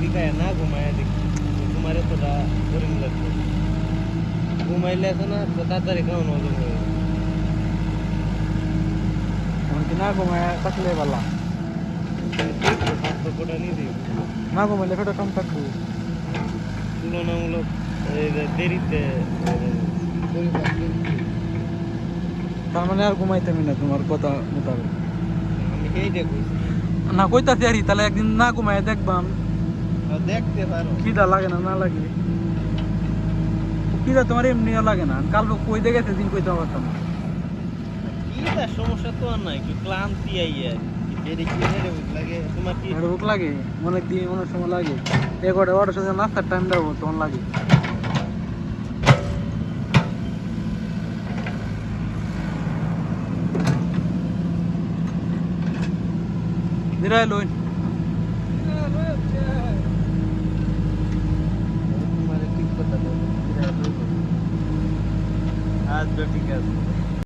দিকায় না ঘুমায় দেখি তোমার এতটা বোরিং লাগবে ঘুমাইলে আছে না তো তাড়াতাড়ি খাওয়ানো হজম হয়ে যাবে এমনকি না ঘুমায় থাকলে ভালো স্বাস্থ্যটা নিয়ে দিই না ঘুমাইলে পেটে কম থাকবো তুলনামূলক এই যে দেরিতে তার মানে আর ঘুমাইতামই না তোমার কথা মোতাবেক আমি সেইটা কইছি না কইতাছি আর তাহলে একদিন না ঘুমায় দেখবাম দেখতে পারো খিদা লাগে না না লাগে খিদা তোমার এমনিও লাগে না কাল কই দেখেছে দিন কইতে পারতাম না কি তার সমস্যা তো আর নাই একটু ক্লান্তি আইয়া দেরি কি লাগে তোমার কি আর ভোক লাগে অনেক দিন অনেক সময় লাগে 11টার সাথে নাস্তার টাইম দেবো তখন লাগে নিরাই লইন তোমার ঠিক কথা বলো আচ্ছা ঠিক আছে